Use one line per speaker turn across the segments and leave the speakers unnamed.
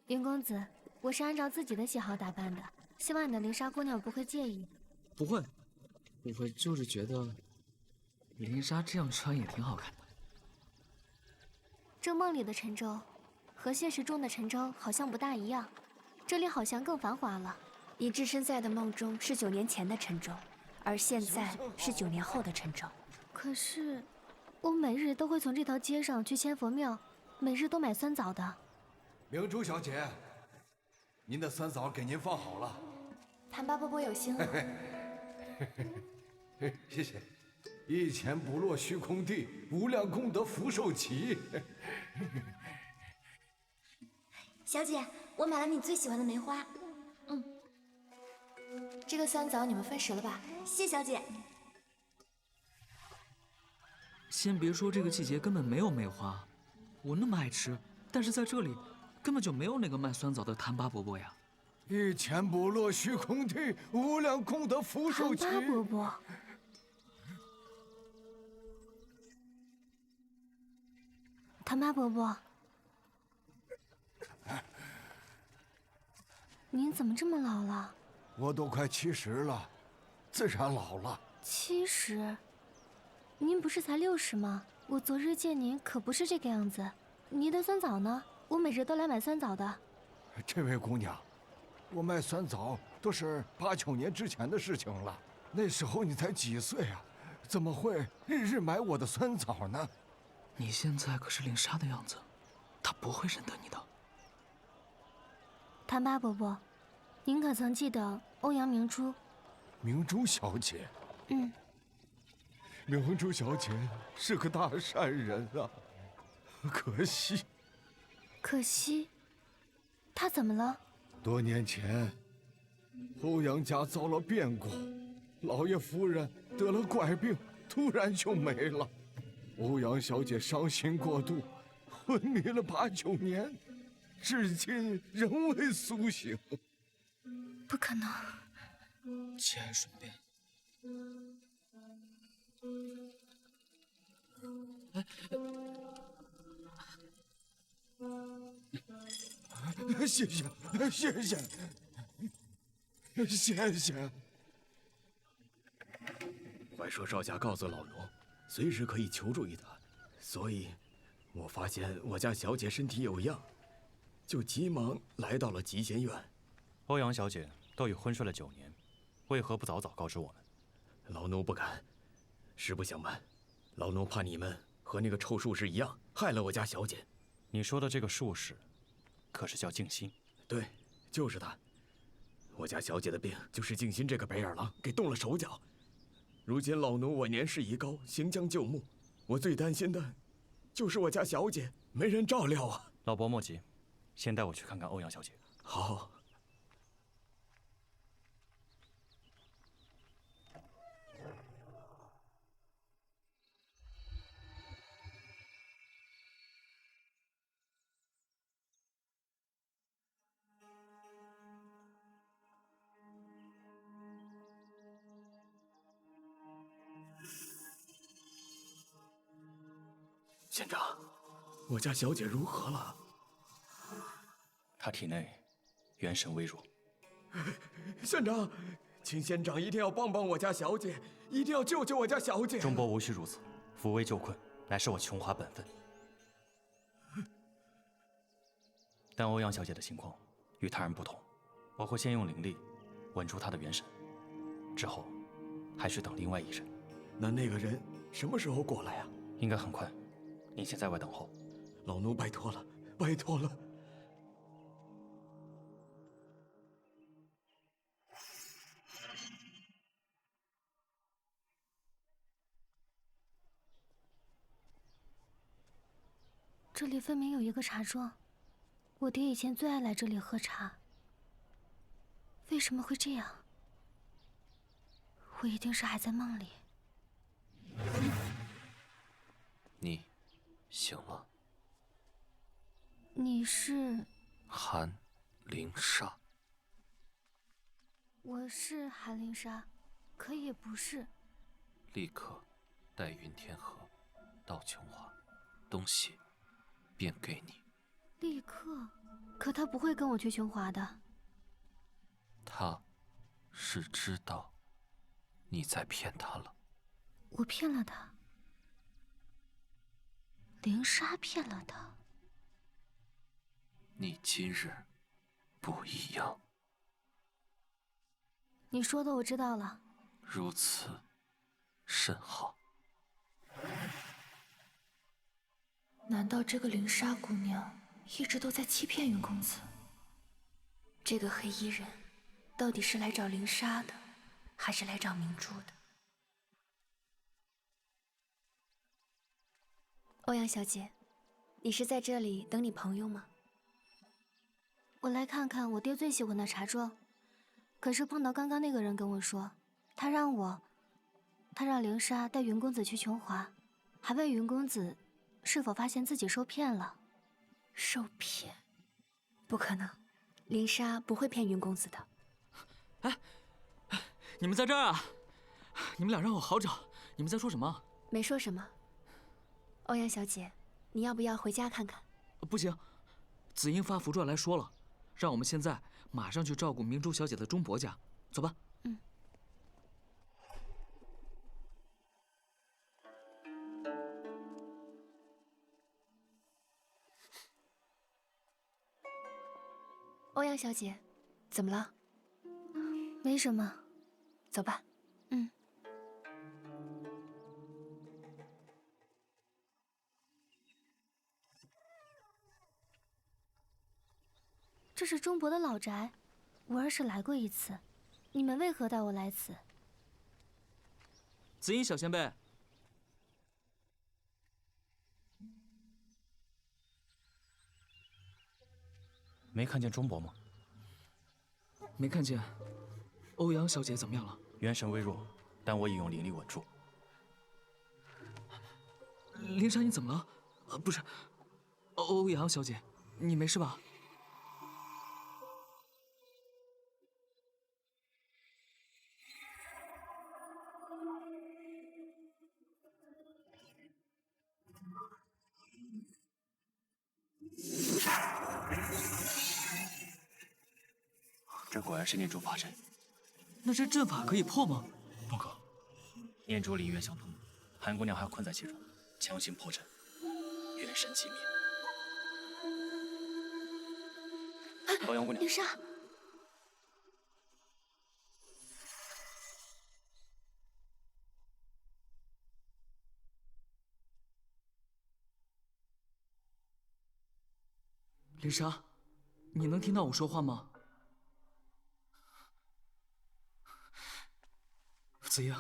林公子，我是按照自己的喜好打扮的，希望你的灵莎姑娘不会介意。
不会，我就是觉得灵莎这样穿也挺好看的。
这梦里的陈州和现实中的陈州好像不大一样，这里好像更繁华了。
你置身在的梦中是9年前的陈州，而现在是9年后的陈州。
可是，我每日都会从这条街上去千佛庙，每日都买酸枣的。
明珠小姐，您的酸枣给您放好了。
谭八伯伯有心了。
谢谢。一钱不落虚空地，无量功德福寿齐。
小姐，我买了你最喜欢的梅花。这个酸枣你们分食了吧？谢小姐。
先别说这个季节根本没有梅花，我那么爱吃，但是在这里根本就没有那个卖酸枣的谭八伯伯呀。
一钱不落虚空地，无量功德福寿齐。
谭八伯伯。谭八伯伯，您怎么这么老了？
我都快70了，自然老了。
70？您不是才60吗？我昨日见您可不是这个样子。您的酸枣呢？我每日都来买酸枣的。
这位姑娘，我卖酸枣都是8、9年之前的事情了。那时候你才几岁啊？怎么会日日买我的酸枣呢？
你现在可是灵莎的样子，她不会认得你的。
谭八伯伯，您可曾记得欧阳明珠？
明珠小姐。明珠小姐是个大善人啊，可惜。
可惜？她怎么了？
多年前，欧阳家遭了变故，老爷夫人得了怪病，突然就没了。欧阳小姐伤心过度，昏迷了8、9年，至今仍未苏醒。
不可能！
节哀顺变。
谢谢，谢谢，谢谢。
怀说少侠告诉老奴，随时可以求助于他，所以我发现我家小姐身体有恙，就急忙来到了集贤院。
欧阳小姐都已昏睡了9年，为何不早早告知我们？
老奴不敢，实不相瞒，老奴怕你们和那个臭术士一样，害了我家小姐。
你说的这个术士，可是叫静心？
对，就是他。我家小姐的病，就是静心这个白眼狼给动了手脚。如今老奴我年事已高，行将就木，我最担心的，就是我家小姐没人照料啊。
老伯莫急，先带我去看看欧阳小姐。
好。县长，我家小姐如何了？
她体内元神微弱。
县长，请县长一定要帮帮我家小姐，一定要救救我家小姐。
钟伯无需如此，扶危救困乃是我琼华本分。但欧阳小姐的情况与他人不同，我会先用灵力稳住她的元神，之后还需等另外一人。
那个人什么时候过来啊？
应该很快。您先在外等候。
老奴拜托了，拜托了。
这里分明有一个茶庄，我爹以前最爱来这里喝茶。为什么会这样？我一定是还在梦里。
你醒了。
你是？
韩灵莎。
我是韩灵莎，可也不是。
立刻带云天河到琼华，东西便给你。
立刻，可他不会跟我去琼华的。
他，是知道你在骗他了。
我骗了他，灵莎骗了他。
你今日不一样。
你说的我知道了。
如此，甚好。
难道这个灵莎姑娘一直都在欺骗云公子？这个黑衣人到底是来找灵莎的，还是来找明珠的？欧阳小姐，你是在这里等你朋友吗？
我来看看我爹最喜欢的茶庄，可是碰到刚刚那个人跟我说，他让灵莎带云公子去琼华，还问云公子是否发现自己受骗了。
受骗？不可能，灵莎不会骗云公子的。
哎，你们在这儿啊？你们俩让我好找，你们在说什么？
没说什么。欧阳小姐，你要不要回家看看？
不行，子英发符传来说了，让我们现在马上去照顾明珠小姐的钟伯家。走吧。
欧阳小姐，怎么了？
没什么，
走吧。
这是钟伯的老宅，我儿时来过一次。你们为何带我来此？
子英小先辈，
没看见钟伯吗？
没看见。欧阳小姐怎么样了？
元神微弱，但我已用灵力稳住。
灵莎，你怎么了？不是，欧阳小姐，你没事吧？
这果然是念珠法阵。
那这阵法可以破吗？
不可，念珠灵元相通，韩姑娘还困在其中，强行破阵，元神寂灭。欧阳姑娘，
灵莎，
灵莎，你能听到我说话吗？子英，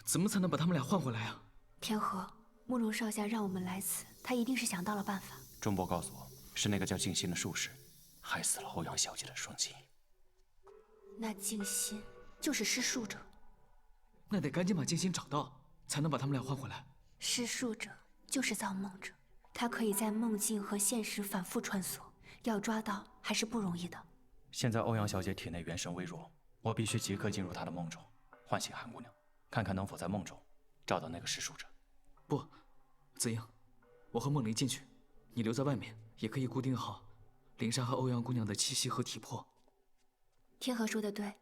怎么才能把他们俩换回来啊？
天河，慕容少侠让我们来此，他一定是想到了办法。
钟伯告诉我，是那个叫静心的术士，害死了欧阳小姐的双亲。
那静心就是施术者。
那得赶紧把静心找到，才能把他们俩换回来。
施术者就是造梦者，他可以在梦境和现实反复穿梭，要抓到还是不容易的。
现在欧阳小姐体内元神微弱，我必须即刻进入她的梦中，唤醒韩姑娘，看看能否在梦中找到那个施术者。
不，子英，我和梦玲进去，你留在外面，也可以固定好灵莎和欧阳姑娘的气息和体魄。
天河说的对，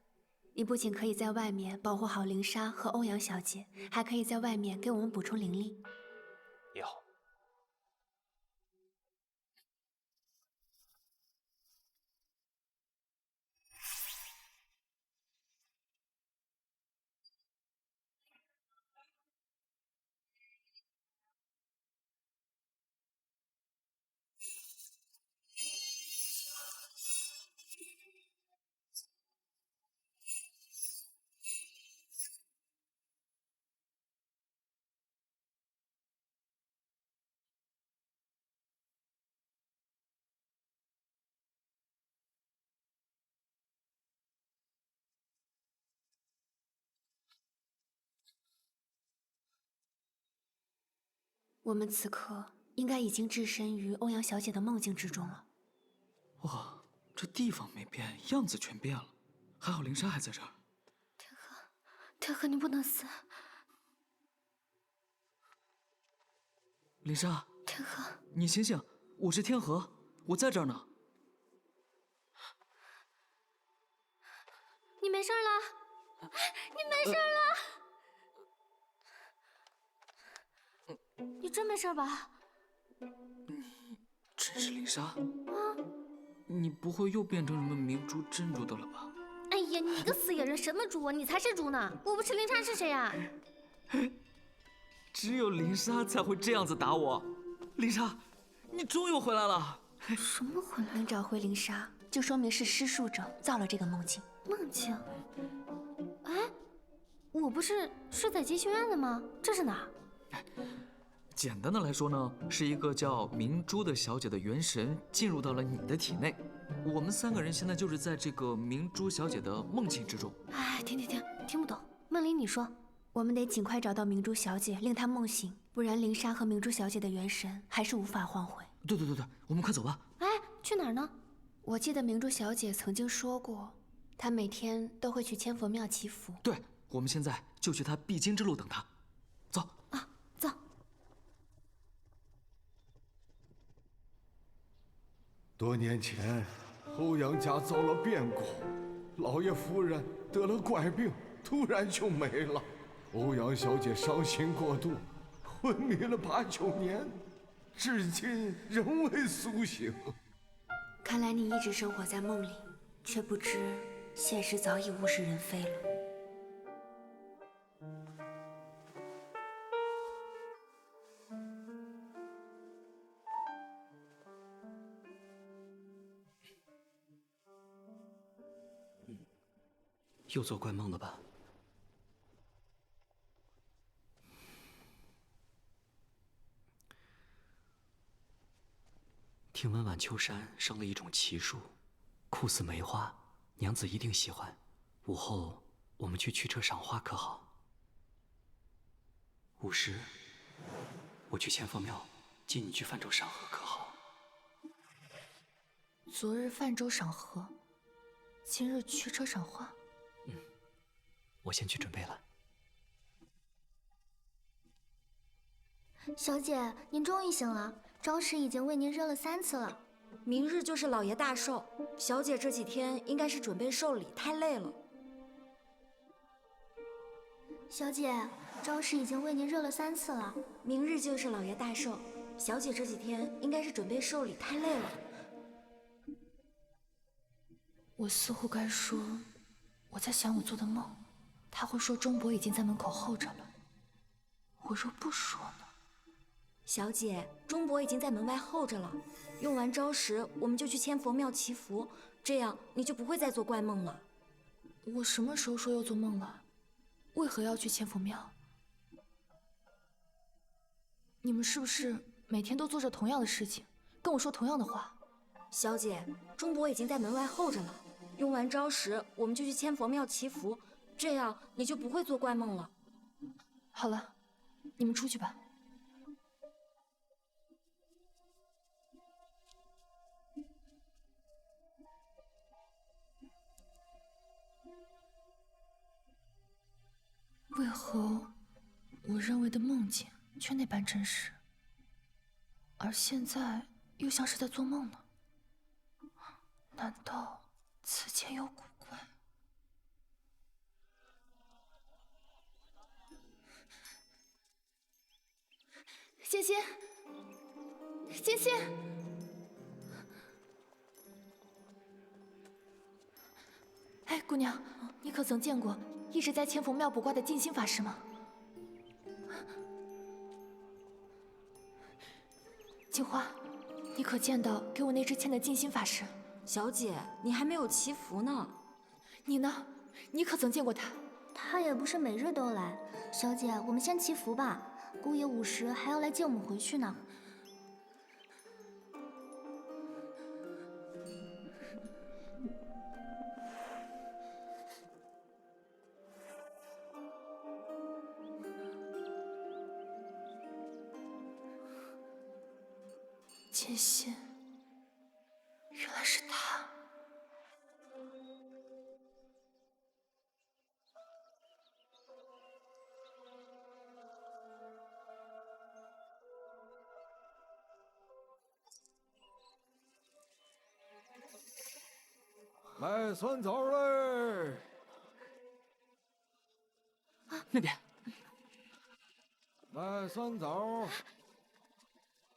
你不仅可以在外面保护好灵莎和欧阳小姐，还可以在外面给我们补充灵力。
也好。
我们此刻应该已经置身于欧阳小姐的梦境之中了。
哇，这地方没变，样子全变了。还好灵莎还在这儿。
天河，你不能死。
灵莎，
天河，
你醒醒，我是天河。我在这儿呢。
你没事了？你没事了？你真没事吧？
真是林莎？你不会又变成什么明珠、珍珠的了吧？
哎呀，你个死野人，什么猪啊？你才是猪呢！我不吃林莎是谁呀？
只有林莎才会这样子打我。林莎，你终于回来了。
什么回来？
能找回林莎，就说明是施术者造了这个梦境。
梦境？哎，我不是睡在集训院的吗？这是哪儿？
简单的来说呢，是一个叫明珠的小姐的元神进入到了你的体内。我们3个人现在就是在这个明珠小姐的梦境之中。
哎，听不懂。梦里你说，
我们得尽快找到明珠小姐，令她梦醒，不然林莎和明珠小姐的元神还是无法唤回。
对，我们快走吧。
哎，去哪儿呢？
我记得明珠小姐曾经说过，她每天都会去千佛庙祈福。
对，我们现在就去她必经之路等她。走
啊，走。
多年前，欧阳家遭了变故，老爷夫人得了怪病，突然就没了。欧阳小姐伤心过度，昏迷了8、9年，至今仍未苏醒。
看来你一直生活在梦里，却不知现实早已物是人非了。
又做怪梦了吧？听闻晚秋山生了一种奇树，酷似梅花，娘子一定喜欢。午后我们去驱车赏花可好？5时，我去千佛庙接你去泛舟赏荷可好？
昨日泛舟赏荷，今日驱车赏花。
我先去准备了。
小姐，您终于醒了，招使已经为您热了3次了。
明日就是老爷大寿，小姐这几天应该是准备寿礼，太累了。
小姐，招使已经为您热了3次了。
明日就是老爷大寿，小姐这几天应该是准备寿礼，太累了。
我似乎该说，我在想我做的梦。他会说钟伯已经在门口候着了。我若不说呢？
小姐，钟伯已经在门外候着了。用完招时，我们就去千佛庙祈福，这样你就不会再做怪梦了。
我什么时候说要做梦了？为何要去千佛庙？你们是不是每天都做着同样的事情，跟我说同样的话？
小姐，钟伯已经在门外候着了。用完招时，我们就去千佛庙祈福。这样你就不会做怪梦了。
好了，你们出去吧。为何我认为的梦境却那般真实，而现在又像是在做梦呢？难道此间有古怪？欣欣，欣欣，哎，姑娘，你可曾见过一直在千佛庙卜卦的静心法师吗？青花，你可见到给我那支签的静心法师？
小姐，你还没有祈福呢。
你呢？你可曾见过他？
他也不是每日都来。小姐，我们先祈福吧。姑爷5时还要来接我们回去呢。
千心，原来是他。
开酸枣嘞！
那边。
卖酸枣，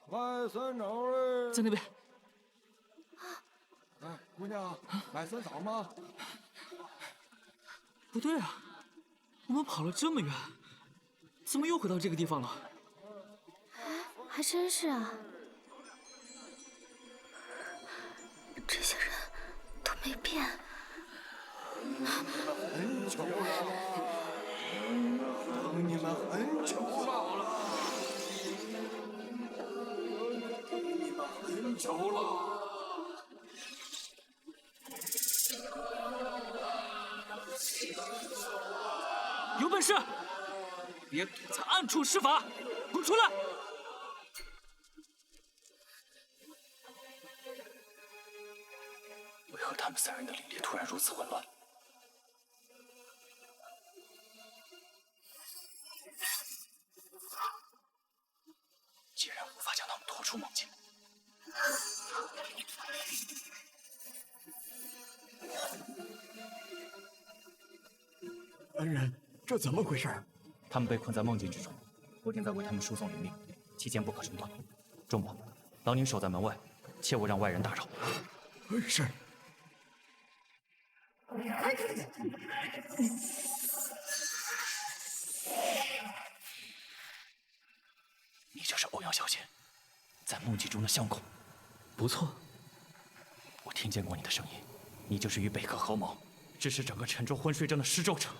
卖酸枣嘞！
在那边。
哎，姑娘，买酸枣吗？
不对啊，我们跑了这么远，怎么又回到这个地方了？
还真是啊，这些人都没变。
很久了，等你们很久了，等你们很久了。
有本事，别躲在暗处施法，滚出来！
为何他们三人的灵力突然如此混乱？既然无法将他们拖出梦境，
恩人，这怎么回事？
他们被困在梦境之中，我正在为他们输送灵力，期间不可中断。仲伯，劳您守在门外，切勿让外人打扰。
是。
你就是欧阳小姐，在梦境中的相公。
不错，
我听见过你的声音，你就是与北柯合谋，致使整个陈州昏睡中的施纣城。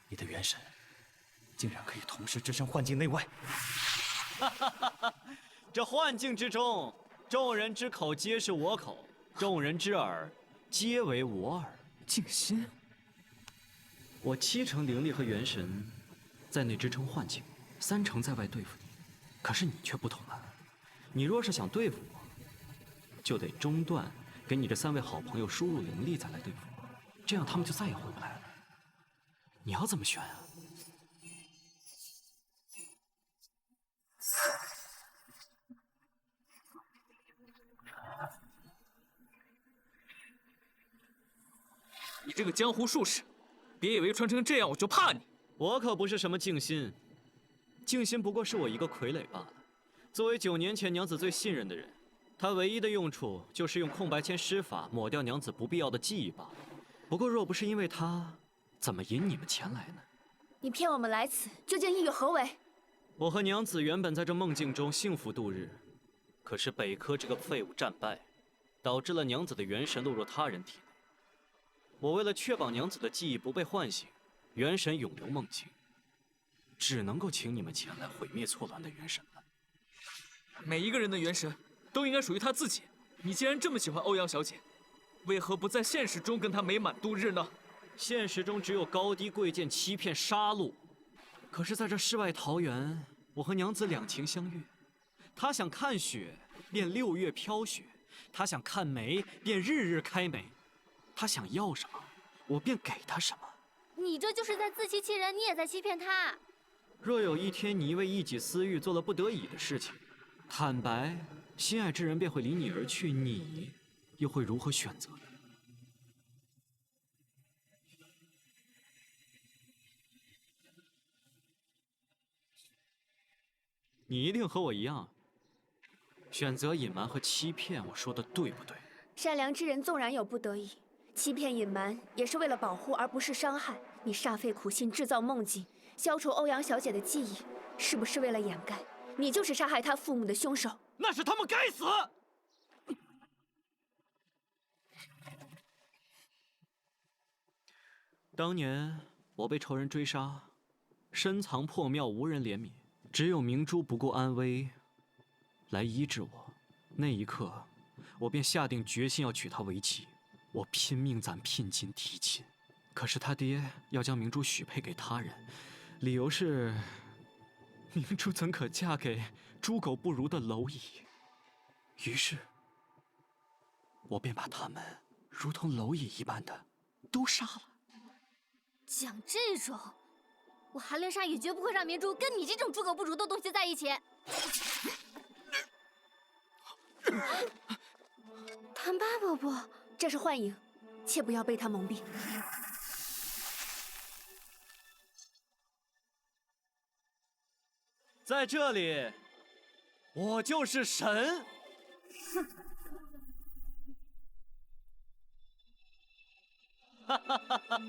你的元神竟然可以同时支撑幻境内外。
这幻境之中，众人之口皆是我口，众人之耳皆为我耳。
静心，
我7成灵力和元神在内支撑幻境，3成在外对付你。可是你却不同了，你若是想对付我，就得中断给你这3位好朋友输入灵力，再来对付我，这样他们就再也回不来了。你要怎么选啊？
你这个江湖术士，别以为穿成这样我就怕你。
我可不是什么静心，静心不过是我一个傀儡罢了。作为9年前娘子最信任的人，他唯一的用处就是用空白签施法抹掉娘子不必要的记忆罢了。不过若不是因为他，怎么引你们前来呢？
你骗我们来此，究竟意欲何为？
我和娘子原本在这梦境中幸福度日，可是北柯这个废物战败，导致了娘子的元神落入他人体内。我为了确保娘子的记忆不被唤醒，元神永留梦境，只能够请你们前来毁灭错乱的元神了。
每一个人的元神都应该属于他自己。你既然这么喜欢欧阳小姐，为何不在现实中跟她美满度日呢？
现实中只有高低贵贱、欺骗、杀戮，可是在这世外桃源，我和娘子两情相悦。她想看雪，便6月飘雪；她想看梅，便日日开梅。她想要什么，我便给她什么。
你这就是在自欺欺人，你也在欺骗他。
若有一天你因为一己私欲做了不得已的事情，坦白，心爱之人便会离你而去，你又会如何选择呢？你一定和我一样，选择隐瞒和欺骗，我说的对不对？
善良之人纵然有不得已，欺骗隐瞒也是为了保护，而不是伤害。你煞费苦心制造梦境，消除欧阳小姐的记忆，是不是为了掩盖你就是杀害她父母的凶手？
那是他们该死！当年我被仇人追杀，深藏破庙，无人怜悯，只有明珠不顾安危来医治我。那一刻，我便下定决心要娶她为妻。我拼命攒聘金提亲，可是他爹要将明珠许配给他人，理由是明珠怎可嫁给猪狗不如的蝼蚁？于是，我便把他们如同蝼蚁一般的都杀了。
讲这种，我韩灵莎也绝不会让明珠跟你这种猪狗不如的东西在一起。谈吧，伯伯。
这是幻影，切不要被他蒙蔽。
在这里，我就是神。哼！哈哈哈哈！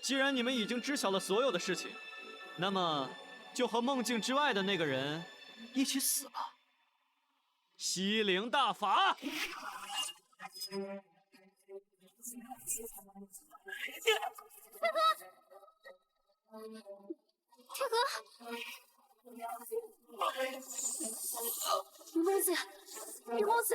既然你们已经知晓了所有的事情，那么就和梦境之外的那个人一起死吧。西陵大法！
天哥，云公子，云公子，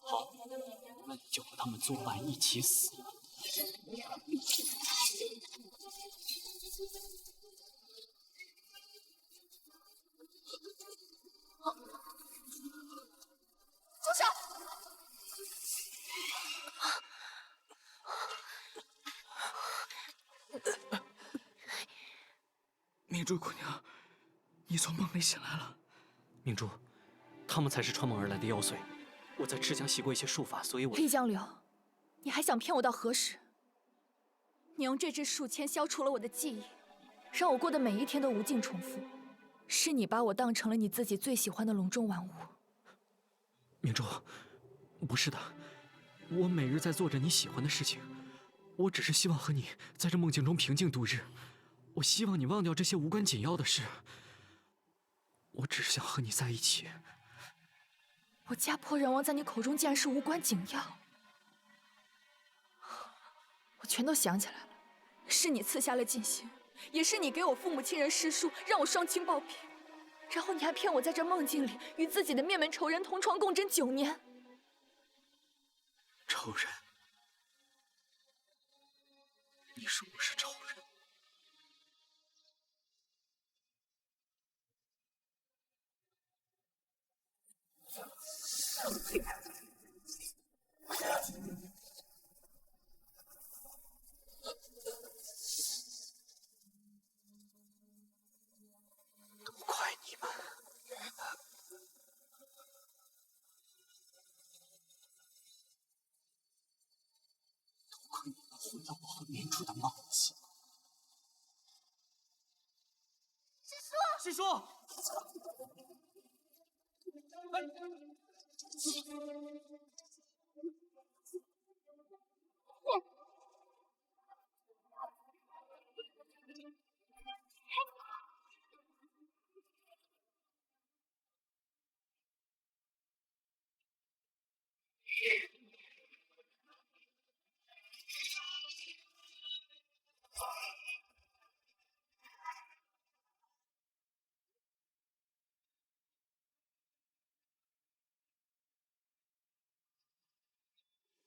好，我们就和他们作伴一起死。
住手！
明珠姑娘，你从梦里醒来了。
明珠，他们才是穿梦而来的妖祟。我在赤江习过一些术法，所以我……
黑江流，你还想骗我到何时？你用这支术签消除了我的记忆，让我过的每一天都无尽重复。是你把我当成了你自己最喜欢的笼中玩物。
明珠，不是的，我每日在做着你喜欢的事情，我只是希望和你在这梦境中平静度日。我希望你忘掉这些无关紧要的事，我只是想和你在一起。
我家破人亡在你口中竟然是无关紧要，我全都想起来了，是你赐下了禁心，也是你给我父母亲人施术，让我双亲暴毙，然后你还骗我在这梦境里与自己的灭门仇人同床共枕9年。
仇人？你说我是仇人？都怪你们！都怪你们毁了我和明珠的梦境！师叔！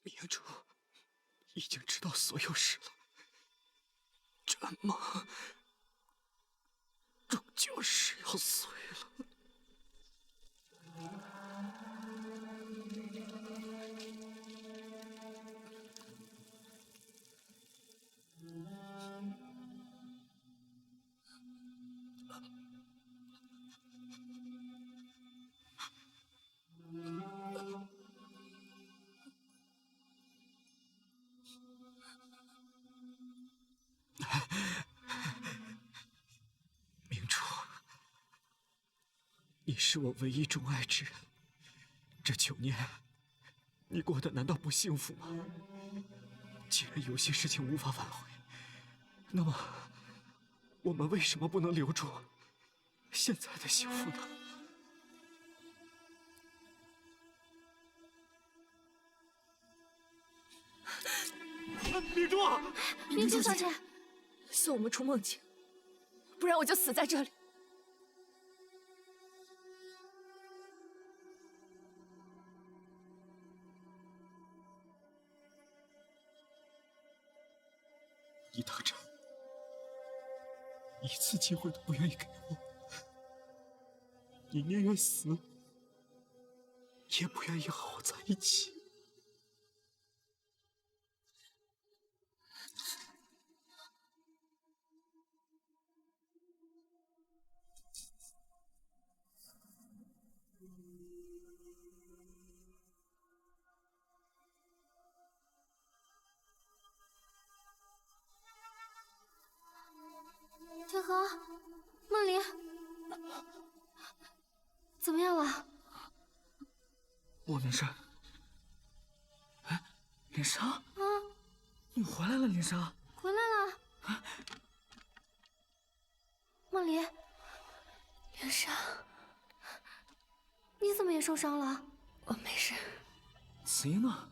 明珠已经知道所有事了，这梦终究是要碎了。明珠，你是我唯一钟爱之人。这9年，你过得难道不幸福吗？既然有些事情无法挽回，那么我们为什么不能留住现在的幸福呢？明珠，
明珠小姐，
送我们出梦境，不然我就死在这里。
你当真一次机会都不愿意给我？你宁愿死，也不愿意和我在一起。
天河，梦离，怎么样了？
我没事。哎，林莎，
啊，
你回来了，林莎。
回来了。
啊，
梦离，林莎，你怎么也受伤了？
我没事。
子英呢？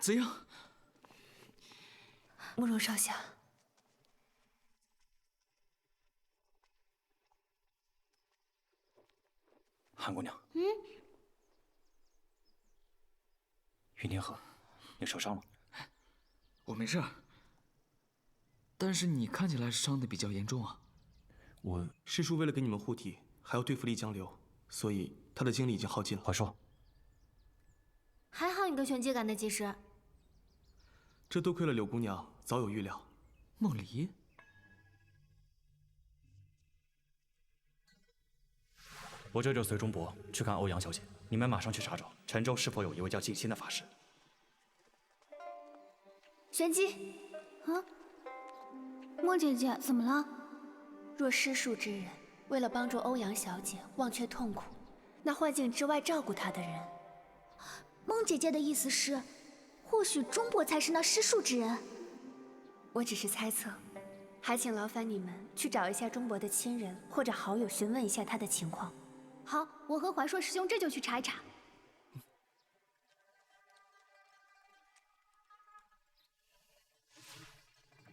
子英，
慕容少侠，
韩姑娘。云天河，你受伤了？
我没事，但是你看起来伤得比较严重啊。
师叔为了给你们护体，还要对付丽江流，所以他的精力已经耗尽了。
快说。
还好你跟玄机赶得及时。
这多亏了柳姑娘早有预料。
梦离，
我这就随钟伯去看欧阳小姐，你们马上去查找陈州是否有一位叫静心的法师。
玄机，
莫姐姐，怎么了？若施术之人为了帮助欧阳小姐忘却痛苦，那幻境之外照顾她的人，
孟姐姐的意思是，或许钟伯才是那施术之人。
我只是猜测，还请劳烦你们去找一下钟伯的亲人或者好友，询问一下他的情况。
好，我和怀硕师兄这就去查一查。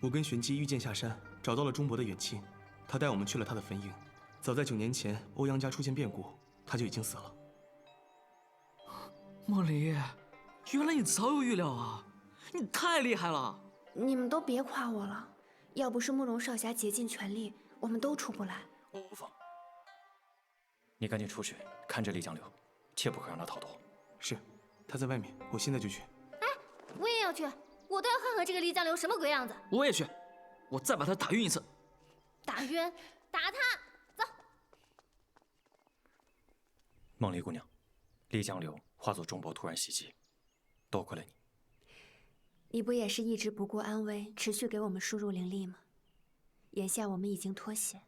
我跟玄机御剑下山，找到了钟伯的远亲，他带我们去了他的坟茔。早在9年前，欧阳家出现变故，他就已经死了。
梦离，原来你早有预料啊！你太厉害了！
你们都别夸我了，要不是慕容少侠竭尽全力，我们都出不来。
无妨，你赶紧出去看着丽江流，切不可让他逃脱。
是，他在外面，我现在就去。
哎，我也要去，我倒要看看这个丽江流什么鬼样子。
我也去，我再把他打晕一次。
打晕，打他，走。
梦离姑娘，丽江流化作钟伯突然袭击，多亏了你。
你不也是一直不顾安危，持续给我们输入灵力吗？眼下我们已经脱险，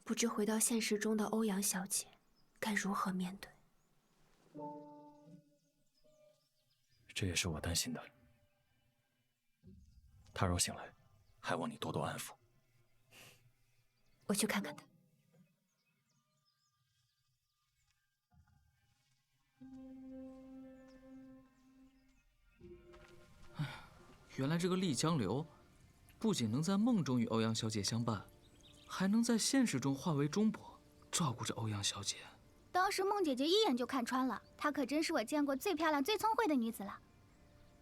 不知回到现实中的欧阳小姐该如何面对？
这也是我担心的。她若醒来，还望你多多安抚。
我去看看她。
原来这个丽江流，不仅能在梦中与欧阳小姐相伴，还能在现实中化为钟伯，照顾着欧阳小姐。
当时梦姐姐一眼就看穿了，她可真是我见过最漂亮、最聪慧的女子了。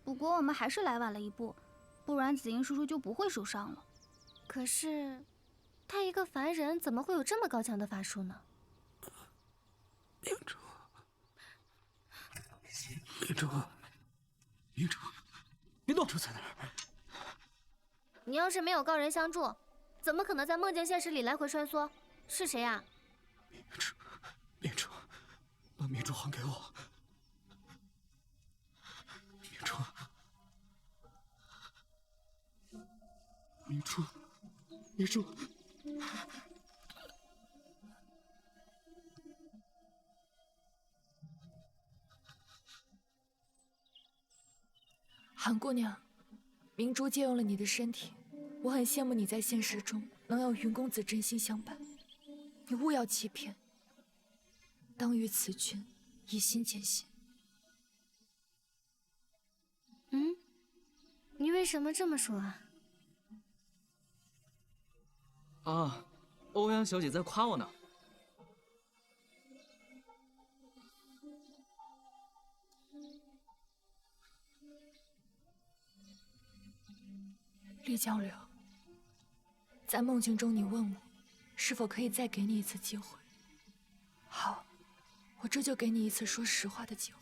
不过我们还是来晚了一步，不然子英叔叔就不会受伤了。
可是，他一个凡人怎么会有这么高强的法术呢？
明珠，明珠，明珠，别动！珠在哪儿？
你要是没有高人相助，怎么可能在梦境现实里来回穿梭？是谁呀？
明珠，明珠，把明珠还给我！明珠，明珠，明珠。
韩姑娘，明珠借用了你的身体，我很羡慕你在现实中能有云公子真心相伴。你勿要欺骗，当与此君以心见心。
你为什么这么说啊？
啊，欧阳小姐在夸我呢。
厉江流，在梦境中你问我，是否可以再给你一次机会？好，我这就给你一次说实话的机会。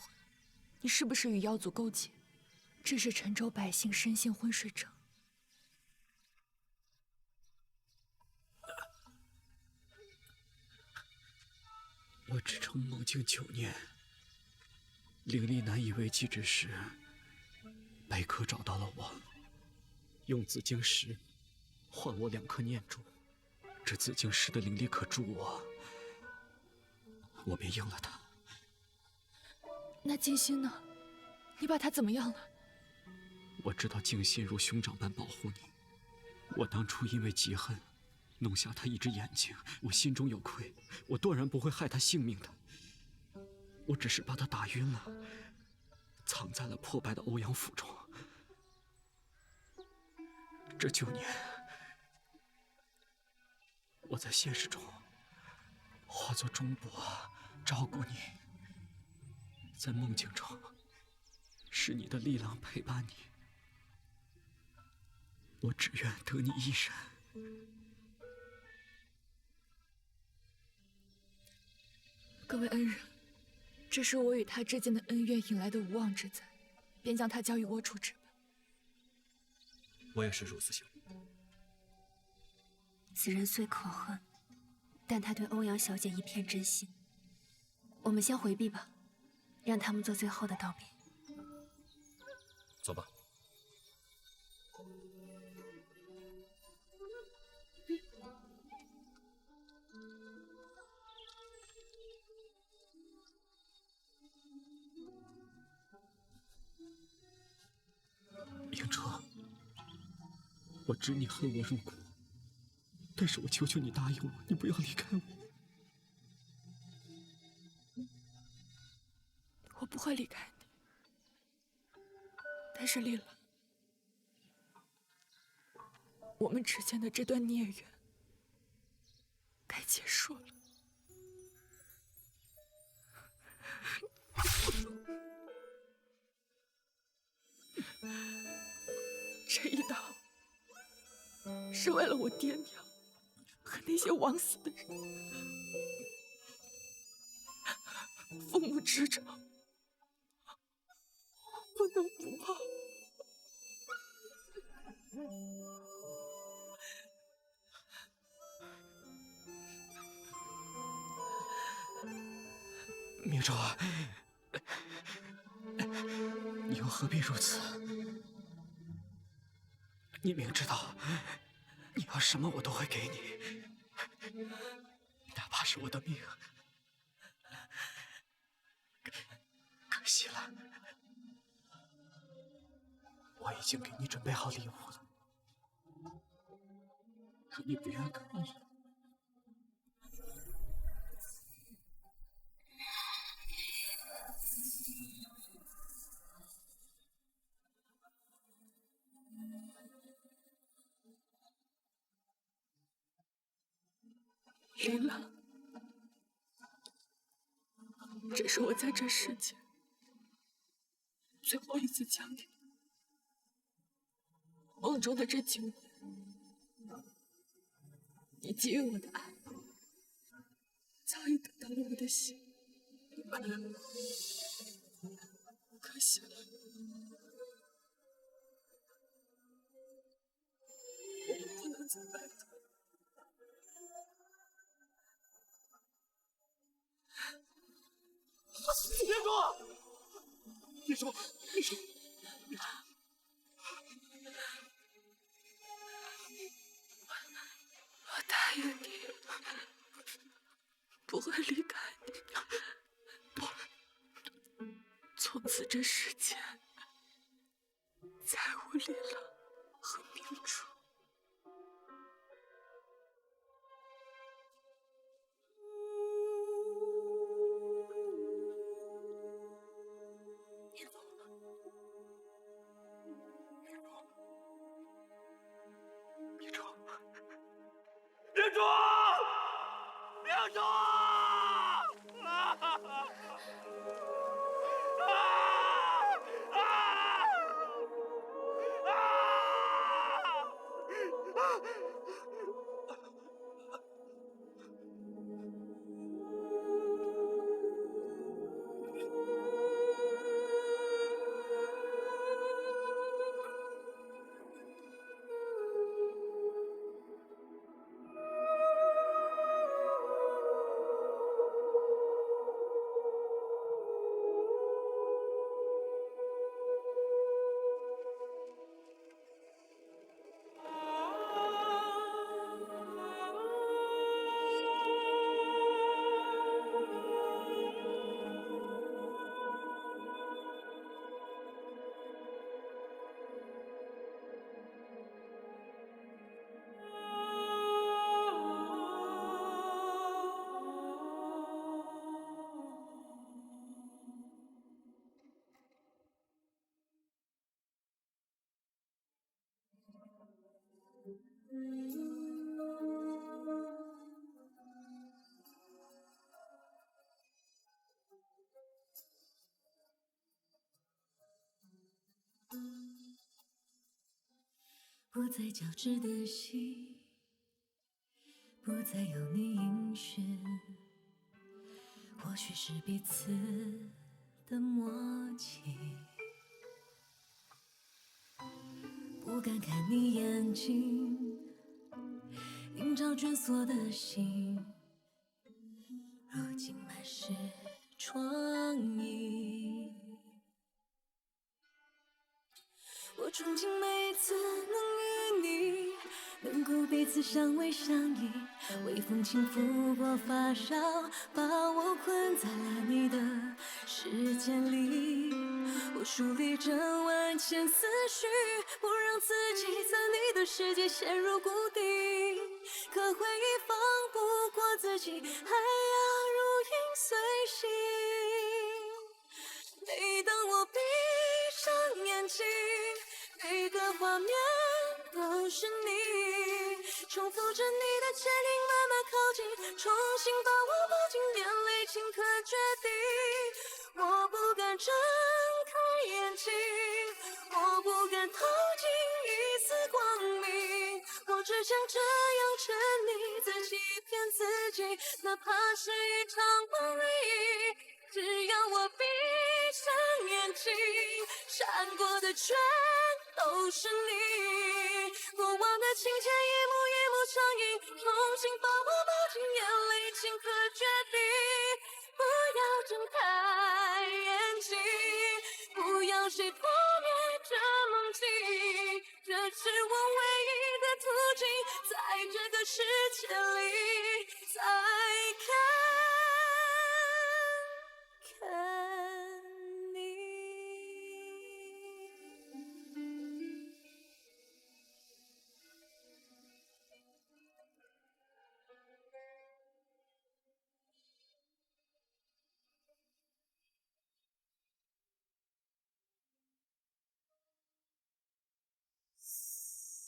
你是不是与妖族勾结，致使陈州百姓深陷昏睡症？
我只称梦境9年，灵力难以为继之时，贝壳找到了我，用紫晶石换我2颗念珠，这紫晶石的灵力可助我便应了他。
那静心呢？你把他怎么样了？
我知道静心如兄长般保护你，我当初因为嫉恨，弄瞎他一只眼睛，我心中有愧，我断然不会害他性命的。我只是把他打晕了，藏在了破败的欧阳府中。这9年，我在现实中化作钟伯照顾你，在梦境中是你的力量陪伴你。我只愿得你一人。
各位恩人，这是我与他之间的恩怨引来的无妄之灾，便将他交与我处置吧。
我也是如此想。
此人虽可恨，但他对欧阳小姐一片真心。我们先回避吧，让他们做最后的道别。
走吧。
明珠，我知你恨我入骨，但是我求求你答应我，你不要离开我。
我不会离开你，但是丽兰，我们之间的这段孽缘该结束了。这一刀是为了我爹娘和那些枉死的人，父母之仇，不能不报。
明珠，你又何必如此？你明知道，你要什么我都会给你，哪怕是我的命。可惜了，我已经给你准备好礼物了，可你不愿看了。
丽兰，这是我在这世间最后一次讲你。梦中的这9年，你给予我的爱，早已得到了我的心。可惜了，我们不能再白头。
别说，别说，别说，别说。
我答应你，不会离开你。从此这世间再无丽郎和明珠。
明珠，
住！啊！
不再交织的心，不再有你晕眩，或许是彼此的默契。不敢看你眼睛，映照蜷缩的心，如今满是疮痍。我憧憬每次能与你能够彼此相偎相依，微风轻拂过发梢，把我困在了你的世界里。我梳理着万千思绪，不让自己在你的世界陷入谷底。可回忆放不过自己，还要如影随形。每当我闭上眼睛，每个画面都是你，重复着你的肩影慢慢靠近，重新把我抱紧，眼泪顷刻决定。我不敢睁开眼睛，我不敢透进一丝光明，我只想这样沉溺在欺骗自己，哪怕是一场梦里，只要我闭上眼睛，闪过的全都是你，过往的情节一幕一幕重映，重新把我抱紧，眼泪顷刻决定。不要睁开眼睛，不要谁破灭这梦境，这是我唯一的途径，在这个世界里再看你。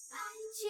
爱情